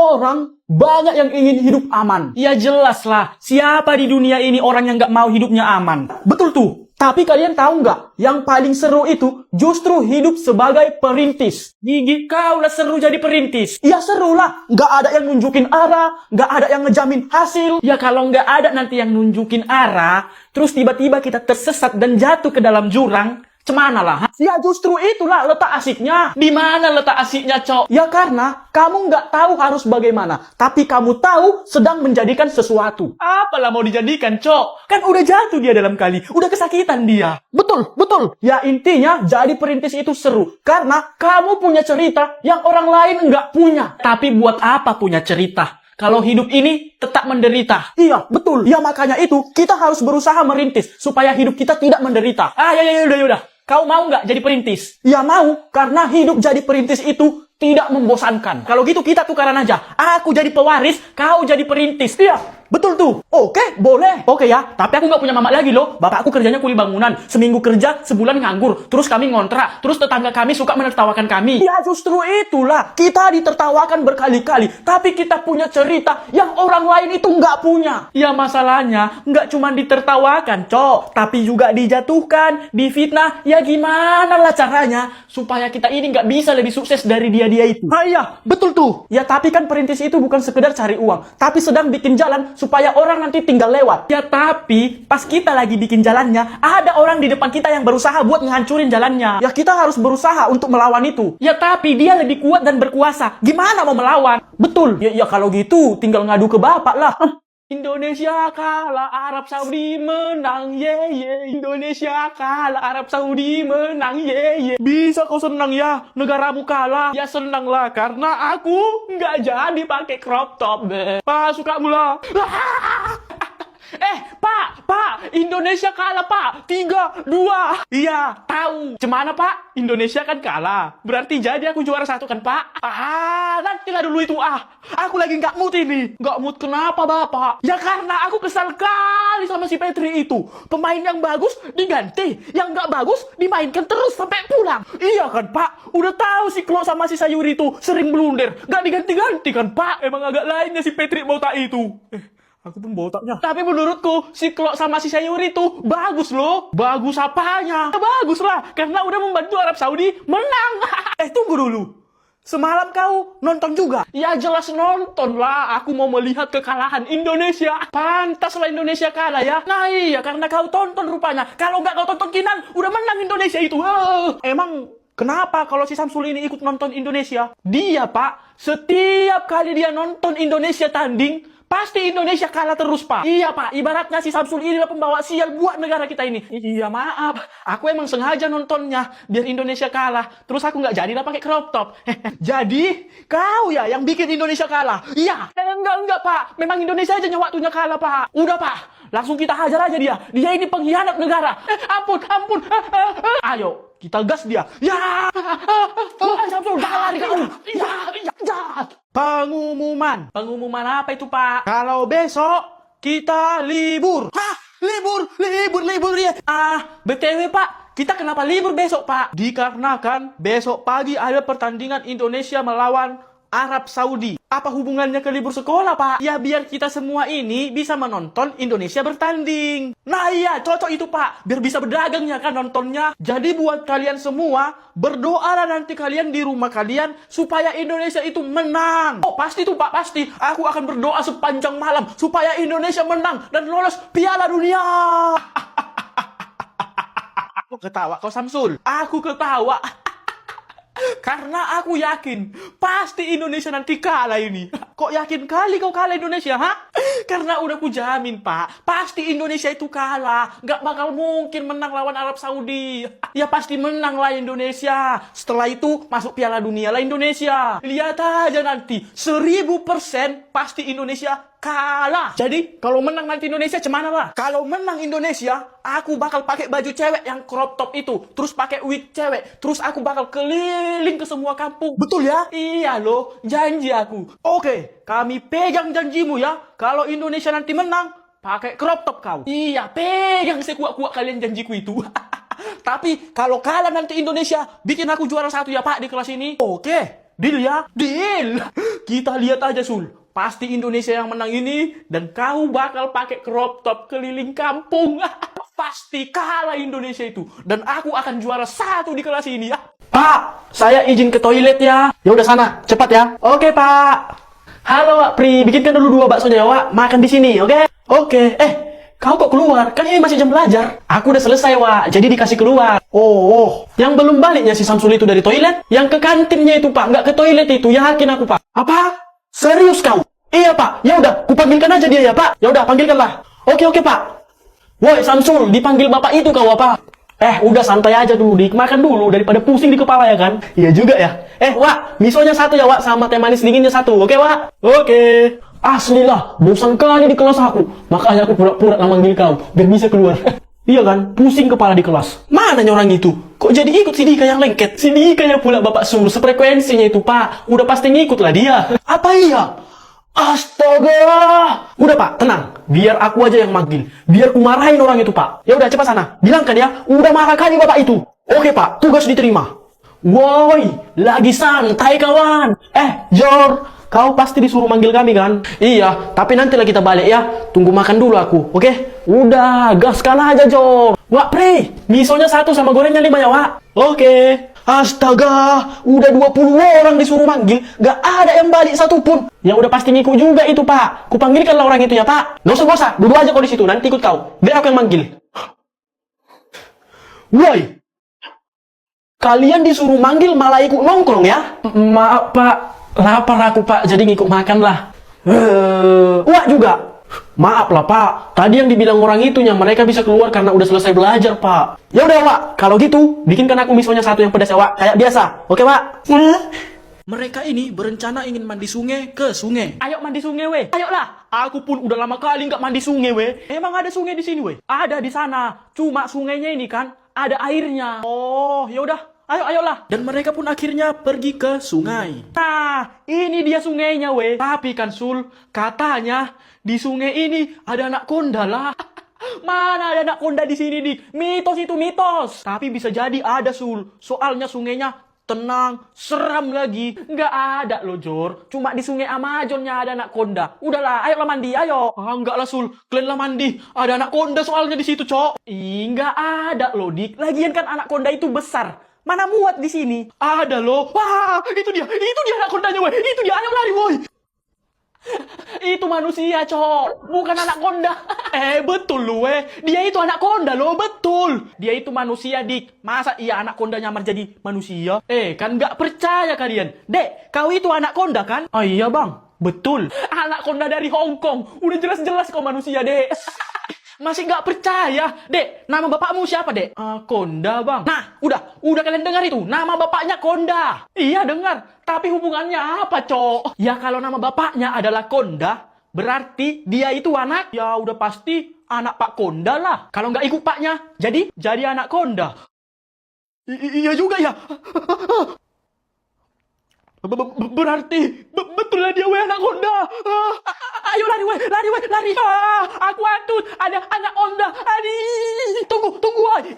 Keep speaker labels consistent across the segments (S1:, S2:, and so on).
S1: Orang banyak yang ingin hidup aman.
S2: Ya jelas lah, siapa di dunia ini orang yang gak mau hidupnya aman?
S1: Betul tuh. Tapi kalian tahu nggak, yang paling seru itu justru hidup sebagai perintis.
S2: Gigi, kau lah seru jadi perintis.
S1: Ya seru lah, nggak ada yang nunjukin arah, nggak ada yang ngejamin hasil.
S2: Ya kalau nggak ada nanti yang nunjukin arah, terus tiba-tiba kita tersesat dan jatuh ke dalam jurang, cemana lah?
S1: Ya justru itulah letak asiknya.
S2: Di mana letak asiknya, Cok?
S1: Ya karena kamu nggak tahu harus bagaimana, tapi kamu tahu sedang menjadikan sesuatu.
S2: Apalah mau dijadikan, Cok? Kan udah jatuh dia dalam kali, udah kesakitan dia.
S1: Betul, betul. Ya intinya jadi perintis itu seru. Karena kamu punya cerita yang orang lain nggak punya.
S2: Tapi buat apa punya cerita? Kalau hidup ini tetap menderita.
S1: Iya, betul. Ya makanya itu kita harus berusaha merintis supaya hidup kita tidak menderita.
S2: Ya udah. Kau mau nggak jadi perintis?
S1: Ya mau, karena hidup jadi perintis itu tidak membosankan.
S2: Kalau gitu kita tukaran aja. Aku jadi pewaris, kau jadi perintis.
S1: Iya, betul tuh. Oke, boleh.
S2: Oke ya, tapi aku nggak punya mama lagi loh. Bapakku kerjanya kuli bangunan. Seminggu kerja, sebulan nganggur. Terus kami ngontrak. Terus tetangga kami suka menertawakan kami.
S1: Ya justru itulah. Kita ditertawakan berkali-kali. Tapi kita punya cerita yang orang lain itu nggak punya.
S2: Ya masalahnya, nggak cuma ditertawakan, Cok. Tapi juga dijatuhkan, difitnah. Ya gimana lah caranya supaya kita ini nggak bisa lebih sukses dari dia itu.
S1: Ah iya, betul tuh. Ya tapi kan perintis itu bukan sekedar cari uang. Tapi sedang bikin jalan supaya orang nanti tinggal lewat.
S2: Ya tapi pas kita lagi bikin jalannya, ada orang di depan kita yang berusaha buat ngehancurin jalannya.
S1: Ya kita harus berusaha untuk melawan itu.
S2: Ya tapi dia lebih kuat dan berkuasa. Gimana mau melawan?
S1: Betul. Ya kalau gitu tinggal ngadu ke bapak lah.
S2: Indonesia kalah, Arab Saudi menang, ye ye. Indonesia kalah, Arab Saudi menang, ye ye.
S1: Bisa kau senang ya, negaramu kalah.
S2: Ya senang lah, karena aku nggak jadi pakai crop top deh.
S1: Pak, suka mula.
S2: Pak, Indonesia kalah, Pak. 3-2.
S1: Iya,
S2: tahu. Cemana, Pak? Indonesia kan kalah. Berarti jadi aku juara 1 kan, Pak?
S1: Nantilah dulu itu. Aku lagi nggak mood ini.
S2: Nggak mood kenapa, Bapak?
S1: Ya karena aku kesal kali sama si Petri itu. Pemain yang bagus diganti, yang nggak bagus dimainkan terus sampai pulang. Iya kan, Pak? Udah tahu si Klo sama si Sayuri itu sering blunder. Nggak diganti-ganti kan, Pak?
S2: Emang agak lainnya si Petri botak itu.
S1: Aku pun botaknya.
S2: Tapi menurutku, si Klo sama si Sayuri itu bagus loh.
S1: Bagus apanya?
S2: Bagus lah, karena udah membantu Arab Saudi menang.
S1: Tunggu dulu. Semalam kau nonton juga?
S2: Ya jelas nonton lah. Aku mau melihat kekalahan Indonesia. Pantaslah Indonesia kalah ya. Nah iya, karena kau tonton rupanya. Kalau nggak kau tonton Kinan, udah menang Indonesia itu.
S1: Emang kenapa kalau si Samsul ini ikut nonton Indonesia?
S2: Dia, Pak, setiap kali dia nonton Indonesia tanding, pasti Indonesia kalah terus, Pak. Iya, Pak. Ibaratnya si Samsul ini lah pembawa sial buat negara kita ini. Iya, maaf. Aku emang sengaja nontonnya biar Indonesia kalah. Terus aku nggak jadilah pakai crop top.
S1: Jadi, kau ya yang bikin Indonesia kalah?
S2: Iya. Enggak, Pak. Memang Indonesia aja yang waktunya kalah, Pak. Udah, Pak. Langsung kita hajar aja dia. Dia ini pengkhianat negara. Ampun.
S1: Ayo, kita gas dia. Ya!
S2: Samsul, jangan lari kau.
S1: Ya! Pengumuman
S2: apa itu, Pak?
S1: kalau besok kita libur. Libur ya.
S2: BTW, Pak, kita kenapa libur besok, Pak?
S1: Dikarenakan besok pagi ada pertandingan Indonesia melawan Arab Saudi.
S2: Apa hubungannya ke libur sekolah, Pak? Ya biar kita semua ini bisa menonton Indonesia bertanding.
S1: Nah iya, cocok itu, Pak. Biar bisa berdagang ya kan nontonnya. Jadi buat kalian semua, berdoalah nanti kalian di rumah kalian supaya Indonesia itu menang.
S2: Oh, pasti tuh, Pak, pasti. Aku akan berdoa sepanjang malam supaya Indonesia menang dan lolos Piala Dunia.
S1: Aku ketawa, kau Samsul.
S2: Aku ketawa. Karena aku yakin pasti Indonesia nanti kalah ini.
S1: Kok yakin kali kau kalah Indonesia, ha?
S2: Karena udah aku jamin, Pak, pasti Indonesia itu kalah. Nggak bakal mungkin menang lawan Arab Saudi. Ya pasti menang lah Indonesia. Setelah itu masuk Piala Dunia lah Indonesia. Lihat aja nanti 1000% pasti Indonesia kalah.
S1: Jadi kalau menang nanti Indonesia cemana lah?
S2: Kalau menang Indonesia, aku bakal pakai baju cewek yang crop top itu, terus pakai wig cewek, terus aku bakal keliling ke semua kampung.
S1: Betul ya?
S2: Iya loh, janji aku.
S1: Oke, kami pegang janjimu ya. Kalau Indonesia nanti menang, pakai crop top kau.
S2: Iya, pegang sekuat-kuat kalian janjiku itu.
S1: Tapi kalau kalah nanti Indonesia, bikin aku juara 1 ya, Pak, di kelas ini.
S2: Oke. Deal ya? Deal! Kita lihat aja, Sul. Pasti Indonesia yang menang ini, dan kau bakal pakai crop top keliling kampung. Pasti kalah Indonesia itu. Dan aku akan juara 1 di kelas ini ya. Pak, saya izin ke toilet ya. Ya udah sana, cepat ya. Oke, Pak. Halo, Wak Pri. Bikinkan dulu 2 baksonya, Wak. Makan di sini, oke? Oke. Kau kok keluar? Kan ini masih jam belajar. Aku udah selesai, Wak. Jadi dikasih keluar. Oh. Yang belum baliknya si Samsul itu dari toilet? Yang ke kantinnya itu, Pak. Nggak ke toilet itu. Yakin aku, Pak. Apa? Serius kau? Iya, Pak. Ya udah, kupanggilkan aja dia ya, Pak. Ya udah, panggilkanlah. Oke, Pak. Woi, Samsul, dipanggil Bapak itu kau apa? Udah santai aja dulu, Dik. Makan dulu daripada pusing di kepala ya kan? Iya juga ya. Wak, misonya 1 ya, Wak, sama teh manis dinginnya 1. Oke, Wak? Oke. Asli lah, bosan kali di kelas aku. Makanya aku pura-pura manggil kau, biar bisa keluar. Iya kan? Pusing kepala di kelas. Mana orang itu? Kok jadi ikut si Dika yang lengket? Si Dika ya pula Bapak Sul, sefrekuensinya itu, Pak. Udah pasti ngikut lah dia. Apa iya? Astaga! Udah, Pak, tenang. Biar aku aja yang manggil. Biar ku marahin orang itu, Pak. Ya udah, cepat sana. Bilangkan ya, udah marah kali Bapak itu. Oke, Pak, tugas diterima. Woi, lagi santai kawan. Jor, kau pasti disuruh manggil kami kan? Iya, tapi nanti lah kita balik ya. Tunggu makan dulu aku, oke? Udah, gaskan aja, Jor. Wak Pre, misonya 1 sama gorengnya 5 ya, Wak? Oke. Astaga, udah 20 orang disuruh manggil, gak ada yang balik satupun. Yang udah pasti ngikut juga itu, Pak. Kupanggilkanlah orang itu ya, Pak. Gak usah, duduk aja kau di situ, nanti ikut kau. Biar aku yang manggil. Woi, kalian disuruh manggil malah ikut nongkrong ya? Maaf, Pak. Lapar aku, Pak, jadi ngikut makan lah. Wak juga. Maaf lah, Pak. Tadi yang dibilang orang itunya mereka bisa keluar karena udah selesai belajar, Pak. Ya udah, Wak. Kalau gitu, bikinkan aku misonya 1 yang pedas ya, Wak. Kayak biasa. Oke, Wak? Mereka ini berencana ingin mandi sungai ke sungai. Ayo mandi sungai, weh. Ayolah. Aku pun udah lama kali nggak mandi sungai, weh. Emang ada sungai di sini, weh? Ada di sana. Cuma sungainya ini kan ada airnya. Oh, ya udah. Ayolah. Dan mereka pun akhirnya pergi ke sungai. Nah, ini dia sungainya, weh. Tapi kan, Sul, katanya di sungai ini ada anak konda lah. Mana ada anak konda di sini, Dik? Mitos itu mitos. Tapi bisa jadi ada, Sul. Soalnya sungainya tenang, seram lagi. Nggak ada loh, Jor. Cuma di sungai Amazonnya ada anak konda. Udahlah, ayolah mandi, ayo. Enggak lah, Sul. Kalian lah mandi. Ada anak konda soalnya di situ, Cok. Nggak ada loh, Dik. Lagian kan anak konda itu besar. Mana muat di sini? Ada loh. Wah, itu dia anak kondanya, woi. Itu dia, ayo lari, woi. Itu manusia, Cok. Bukan anak konda. Betul lu, weh. Dia itu anak konda loh, betul. Dia itu manusia, Dik. Masa iya anak konda nyamar jadi manusia? Kan nggak percaya kalian. Dek, kau itu anak konda kan? Oh iya, Bang. Betul. Anak konda dari Hong Kong. Udah jelas-jelas kau manusia, Dek. Masih nggak percaya, Dek. Nama bapakmu siapa, Dek? Konda, Bang. Nah, udah kalian dengar itu. Nama bapaknya Konda. Iya, dengar. Tapi hubungannya apa, Cok? Ya kalau nama bapaknya adalah Konda, berarti dia itu anak. Ya udah pasti anak Pak Konda lah. Kalau nggak ikut paknya, jadi anak Konda. Iya juga ya. Berarti betul lah dia, weh, anak konda. Ayo lari, weh, lari. Aku antut, ada anak konda. Tunggu, weh.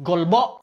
S2: Golbok.